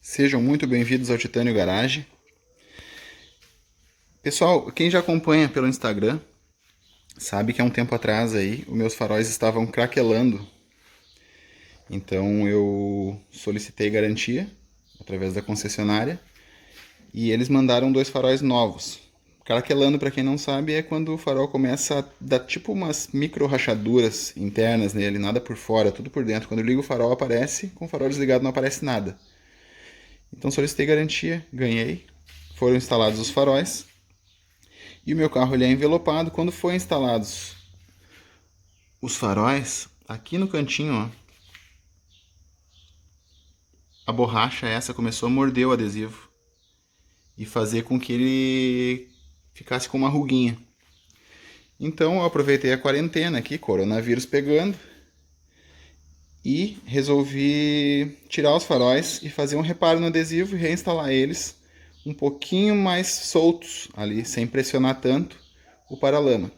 Sejam muito bem-vindos ao Titânio Garage. Pessoal, quem já acompanha pelo Instagram sabe que há um tempo atrás aí os meus faróis estavam craquelando. Então eu solicitei garantia através da concessionária e eles mandaram 2 faróis novos. Craquelando, para quem não sabe, é quando o farol começa a dar tipo umas micro rachaduras internas nele, nada por fora, tudo por dentro. Quando eu ligo o farol aparece, com o farol desligado não aparece nada. Então solicitei garantia, ganhei. Foram instalados os faróis. E o meu carro ele é envelopado. Quando foi instalados os faróis, aqui no cantinho, ó, a borracha essa começou a morder o adesivo e fazer com que ele ficasse com uma ruguinha. Então eu aproveitei a quarentena aqui, coronavírus pegando, e resolvi tirar os faróis e fazer um reparo no adesivo e reinstalar eles um pouquinho mais soltos ali, sem pressionar tanto o paralama.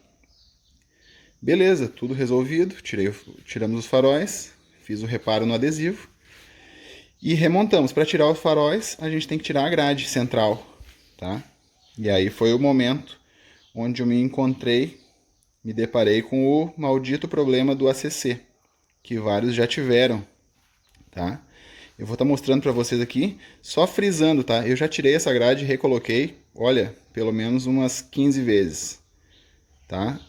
Beleza, tudo resolvido, tiramos os faróis, fiz o reparo no adesivo e remontamos. Para tirar os faróis, a gente tem que tirar a grade central, tá? E aí foi o momento onde eu me deparei com o maldito problema do ACC, que vários já tiveram, tá? Eu vou estar mostrando para vocês aqui, só frisando, tá? Eu já tirei essa grade e recoloquei, olha, pelo menos umas 15 vezes, tá?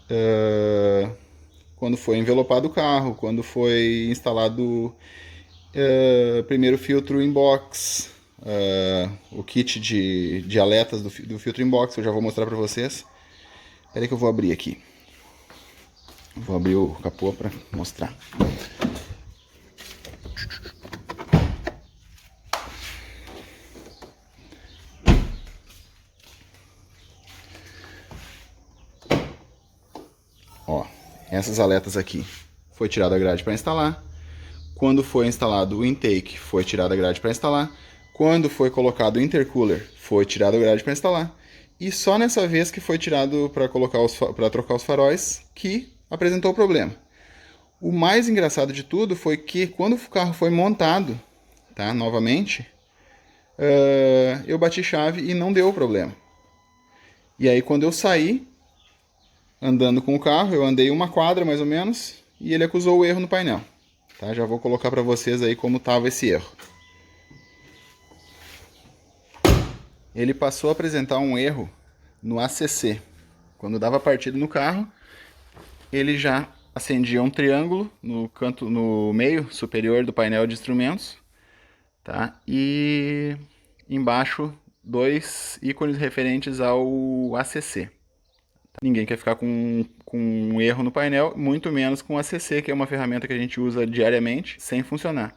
Quando foi envelopado o carro, quando foi instalado primeiro filtro inbox, o kit de alertas do filtro inbox, que eu já vou mostrar para vocês. Espera aí que eu vou abrir aqui. Vou abrir o capô para mostrar. Ó, essas aletas aqui foi tirada a grade para instalar. Quando foi instalado o intake, foi tirada a grade para instalar. Quando foi colocado o intercooler, foi tirado a grade para instalar. E só nessa vez que foi tirado para trocar os faróis que apresentou o problema. O mais engraçado de tudo foi que quando o carro foi montado, tá, novamente, eu bati chave e não deu problema. E aí quando eu saí, andando com o carro, eu andei uma quadra mais ou menos, e ele acusou o erro no painel. Tá? Já vou colocar para vocês aí como estava esse erro. Ele passou a apresentar um erro no ACC. Quando dava partida no carro, ele já acendia um triângulo no canto, no meio superior do painel de instrumentos, tá? E embaixo 2 ícones referentes ao ACC. Ninguém quer ficar com um erro no painel, muito menos com o ACC, que é uma ferramenta que a gente usa diariamente, sem funcionar.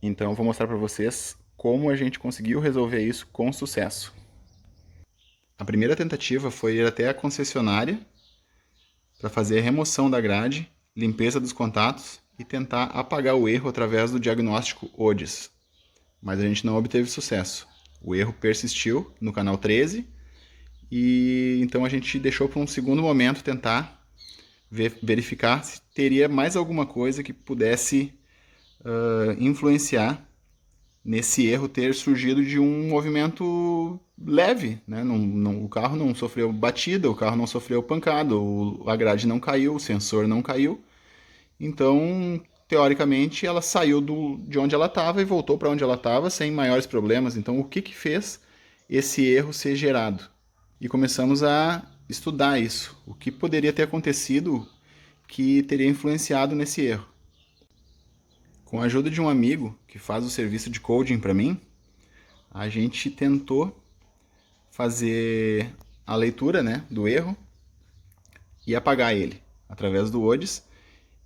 Então eu vou mostrar para vocês como a gente conseguiu resolver isso com sucesso. A primeira tentativa foi ir até a concessionária para fazer a remoção da grade, limpeza dos contatos e tentar apagar o erro através do diagnóstico ODIS. Mas a gente não obteve sucesso. O erro persistiu no canal 13 e então a gente deixou para um segundo momento tentar verificar se teria mais alguma coisa que pudesse influenciar nesse erro ter surgido de um movimento leve, né? O carro não sofreu batida, o carro não sofreu pancada, a grade não caiu, o sensor não caiu. Então, teoricamente, ela saiu de onde ela estava e voltou para onde ela estava sem maiores problemas. Então, o que fez esse erro ser gerado? E começamos a estudar isso. O que poderia ter acontecido que teria influenciado nesse erro? Com a ajuda de um amigo que faz o serviço de coding para mim, a gente tentou fazer a leitura, né, do erro e apagar ele através do ODIS.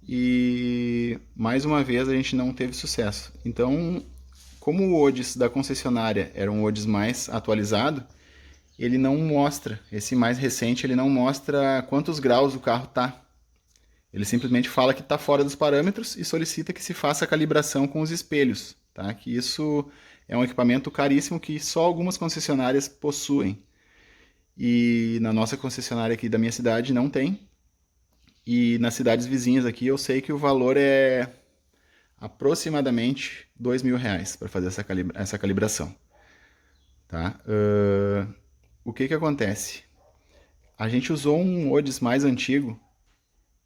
E mais uma vez a gente não teve sucesso. Então, como o ODIS da concessionária era um ODIS mais atualizado, ele não mostra, esse mais recente, ele não mostra quantos graus o carro está. Ele simplesmente fala que está fora dos parâmetros e solicita que se faça a calibração com os espelhos, tá? Que isso é um equipamento caríssimo que só algumas concessionárias possuem. E na nossa concessionária aqui da minha cidade não tem. E nas cidades vizinhas aqui eu sei que o valor é aproximadamente R$ 2.000 para fazer essa calibração. Tá? O que acontece? A gente usou um ODIS mais antigo,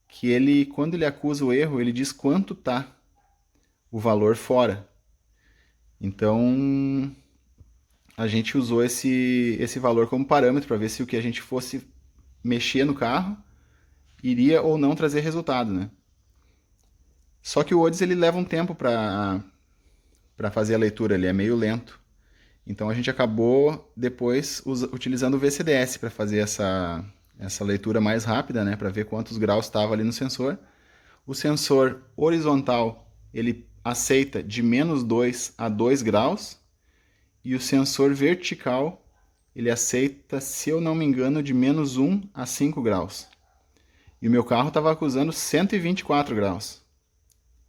que ele, quando ele acusa o erro, ele diz quanto tá o valor fora. Então, a gente usou esse valor como parâmetro para ver se o que a gente fosse mexer no carro iria ou não trazer resultado, né? Só que o ODIS ele leva um tempo para fazer a leitura, ele é meio lento. Então a gente acabou depois utilizando o VCDS para fazer essa leitura mais rápida, né, para ver quantos graus estava ali no sensor. O sensor horizontal ele aceita de -2 a 2 graus e o sensor vertical ele aceita, se eu não me engano, de -1 a 5 graus. E o meu carro estava acusando 124 graus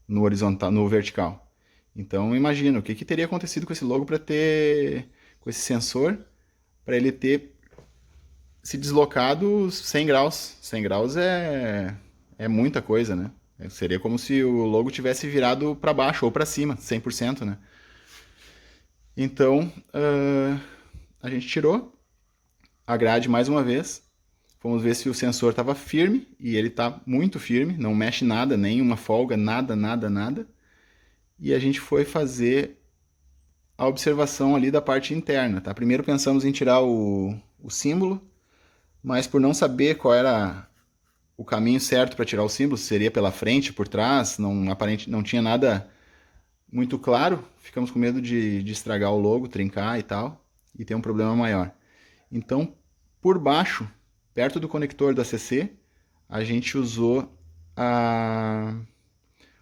no horizontal, no vertical. Então imagina o que teria acontecido com esse logo para ter, com esse sensor, para ele ter se deslocado 100 graus. 100 graus é muita coisa, né? Seria como se o logo tivesse virado para baixo ou para cima, 100%, né? Então a gente tirou a grade mais uma vez. Fomos ver se o sensor estava firme, e ele está muito firme, não mexe nada, nenhuma folga, nada, nada, nada. E a gente foi fazer a observação ali da parte interna, tá? Primeiro pensamos em tirar o símbolo, mas por não saber qual era o caminho certo para tirar o símbolo, se seria pela frente, por trás, não tinha nada muito claro, ficamos com medo de estragar o logo, trincar e tal, e ter um problema maior. Então, por baixo, perto do conector da CC, a gente usou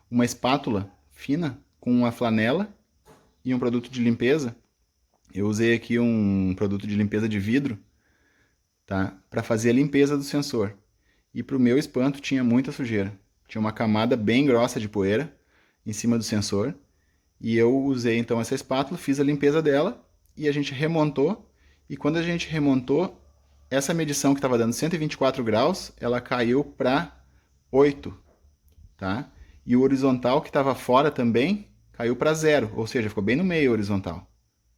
uma espátula fina com uma flanela e um produto de limpeza. Eu usei aqui um produto de limpeza de vidro, tá? Para fazer a limpeza do sensor. E para o meu espanto tinha muita sujeira. Tinha uma camada bem grossa de poeira em cima do sensor. E eu usei então essa espátula, fiz a limpeza dela e a gente remontou. E quando a gente remontou, essa medição que estava dando 124 graus, ela caiu para 8, tá? E o horizontal que estava fora também caiu para 0, ou seja, ficou bem no meio horizontal.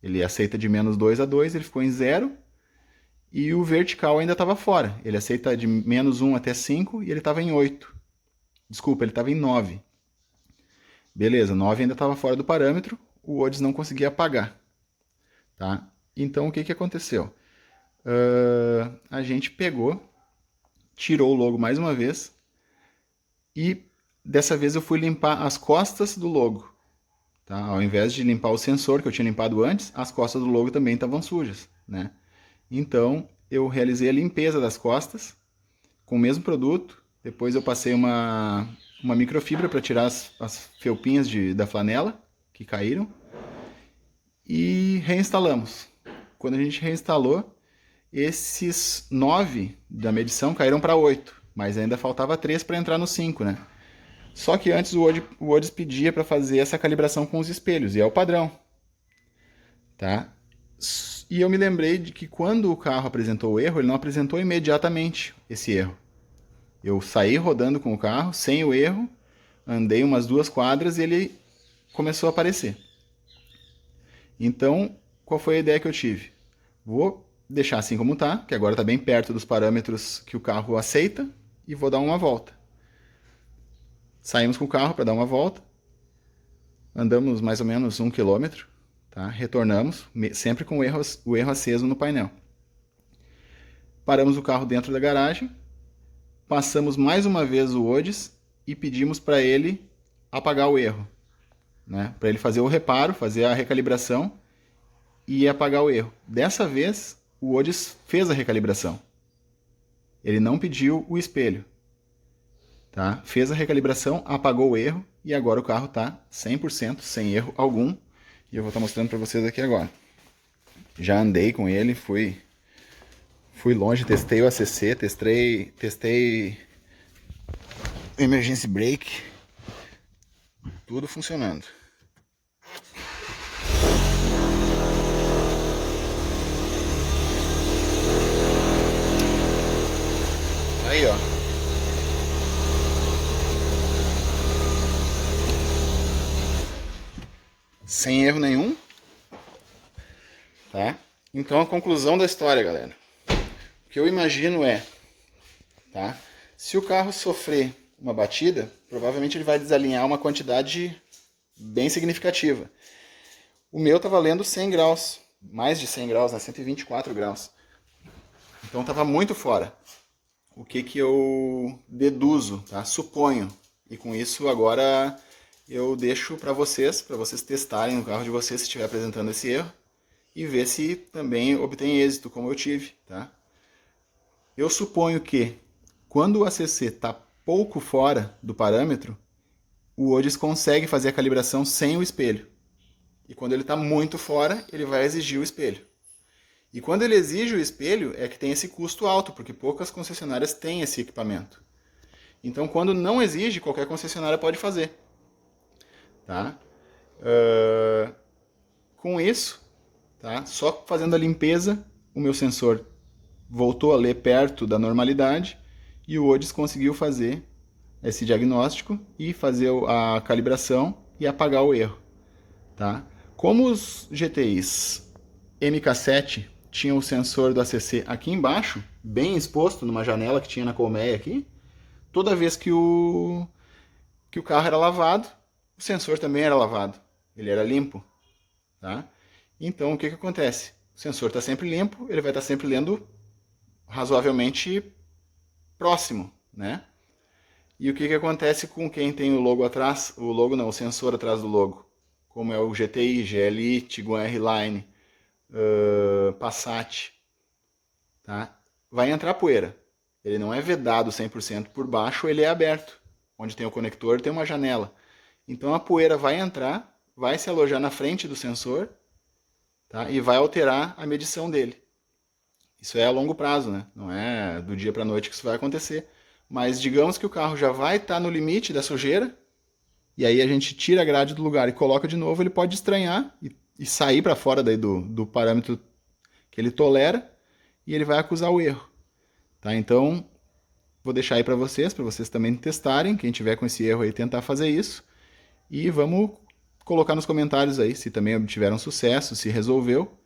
Ele aceita de -2 a 2, ele ficou em 0, e o vertical ainda estava fora. Ele aceita de -1 até 5 e ele estava em 8. Desculpa, ele estava em 9. Beleza, 9 ainda estava fora do parâmetro, o ODIS não conseguia apagar. Tá? Então o que aconteceu? A gente pegou, tirou o logo mais uma vez, e dessa vez eu fui limpar as costas do logo. Tá? Ao invés de limpar o sensor que eu tinha limpado antes, as costas do logo também estavam sujas, né? Então eu realizei a limpeza das costas com o mesmo produto. Depois eu passei uma microfibra para tirar as felpinhas da flanela que caíram e reinstalamos. Quando a gente reinstalou, esses 9 da medição caíram para 8, mas ainda faltava 3 para entrar no 5, né? Só que antes o ODIS pedia para fazer essa calibração com os espelhos, e é o padrão. Tá? E eu me lembrei de que quando o carro apresentou o erro, ele não apresentou imediatamente esse erro. Eu saí rodando com o carro, sem o erro, andei umas 2 quadras e ele começou a aparecer. Então, qual foi a ideia que eu tive? Vou deixar assim como está, que agora está bem perto dos parâmetros que o carro aceita, e vou dar uma volta. Saímos com o carro para dar uma volta, andamos mais ou menos 1 quilômetro, tá? Retornamos, sempre com o erro aceso no painel. Paramos o carro dentro da garagem, passamos mais uma vez o ODIS e pedimos para ele apagar o erro, né? Para ele fazer o reparo, fazer a recalibração e apagar o erro. Dessa vez, o ODIS fez a recalibração. Ele não pediu o espelho. Tá? Fez a recalibração, apagou o erro e agora o carro está 100%, sem erro algum. E eu vou estar mostrando para vocês aqui agora. Já andei com ele, fui longe, testei o ACC, testei emergency brake, tudo funcionando. Aí, ó. sem erro nenhum, tá? Então a conclusão da história, galera, o que eu imagino é, tá? Se o carro sofrer uma batida, provavelmente ele vai desalinhar uma quantidade bem significativa. O meu tá valendo 100 graus, mais de 100 graus, né? 124 graus. Então estava muito fora. O que eu deduzo, tá? Suponho. E com isso agora eu deixo para vocês testarem no carro de vocês se estiver apresentando esse erro e ver se também obtém êxito, como eu tive, tá? Eu suponho que quando o ACC está pouco fora do parâmetro, o ODIS consegue fazer a calibração sem o espelho. E quando ele está muito fora, ele vai exigir o espelho. E quando ele exige o espelho, é que tem esse custo alto, porque poucas concessionárias têm esse equipamento. Então, quando não exige, qualquer concessionária pode fazer. Tá? Com isso, tá? Só fazendo a limpeza, o meu sensor voltou a ler perto da normalidade e o ODIS conseguiu fazer esse diagnóstico e fazer a calibração e apagar o erro. Tá? Como os GTIs MK7 tinham o sensor do ACC aqui embaixo, bem exposto numa janela que tinha na colmeia aqui, toda vez que o carro era lavado, o sensor também era lavado, ele era limpo. Tá? Então o que acontece? O sensor está sempre limpo, ele vai estar sempre lendo razoavelmente próximo, né? E o que acontece com quem tem o logo atrás, o sensor atrás do logo? Como é o GTI, GLI, Tiguan R-Line, Passat, tá? Vai entrar poeira. Ele não é vedado 100% por baixo, ele é aberto. Onde tem o conector tem uma janela. Então a poeira vai entrar, vai se alojar na frente do sensor, tá? E vai alterar a medição dele. Isso é a longo prazo, né? Não é do dia para a noite que isso vai acontecer. Mas digamos que o carro já vai estar no limite da sujeira, e aí a gente tira a grade do lugar e coloca de novo, ele pode estranhar e sair para fora daí do parâmetro que ele tolera, e ele vai acusar o erro. Tá? Então, vou deixar aí para vocês também testarem, quem tiver com esse erro aí tentar fazer isso, e vamos colocar nos comentários aí se também obtiveram sucesso, se resolveu.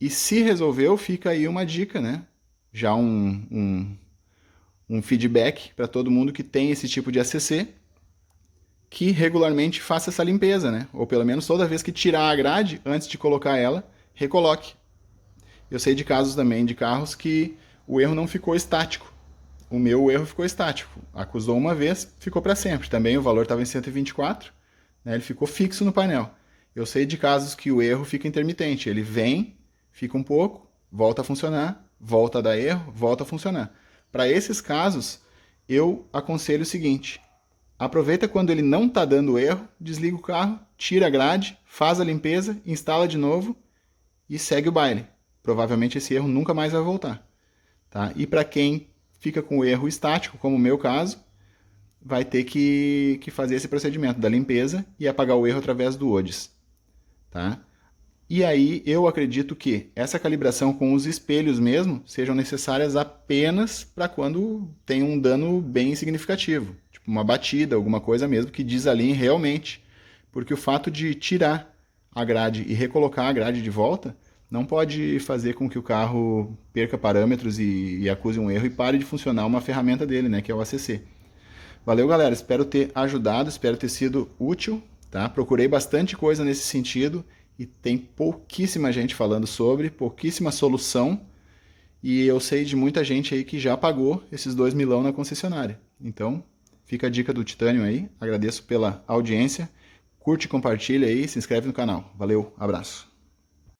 E se resolveu, fica aí uma dica, né? Já um feedback para todo mundo que tem esse tipo de ACC, que regularmente faça essa limpeza, né? Ou pelo menos toda vez que tirar a grade, antes de colocar ela, recoloque. Eu sei de casos também de carros que o erro não ficou estático. O meu erro ficou estático. Acusou uma vez, ficou para sempre. Também o valor estava em 124, né? Ele ficou fixo no painel. Eu sei de casos que o erro fica intermitente. Ele vem, fica um pouco, volta a funcionar, volta a dar erro, volta a funcionar. Para esses casos, eu aconselho o seguinte: aproveita quando ele não está dando erro, desliga o carro, tira a grade, faz a limpeza, instala de novo e segue o baile. Provavelmente esse erro nunca mais vai voltar. Tá? E para quem fica com o erro estático, como o meu caso, vai ter que fazer esse procedimento da limpeza e apagar o erro através do ODIS. Tá? E aí eu acredito que essa calibração com os espelhos mesmo sejam necessárias apenas para quando tem um dano bem significativo, tipo uma batida, alguma coisa mesmo que desalinhe realmente, porque o fato de tirar a grade e recolocar a grade de volta não pode fazer com que o carro perca parâmetros e acuse um erro e pare de funcionar uma ferramenta dele, né, que é o ACC. Valeu, galera, espero ter ajudado, espero ter sido útil, tá? Procurei bastante coisa nesse sentido e tem pouquíssima gente falando sobre, pouquíssima solução, e eu sei de muita gente aí que já pagou esses 2 milão na concessionária. Então, fica a dica do Titanium aí, agradeço pela audiência, curte, compartilha aí, se inscreve no canal. Valeu, abraço.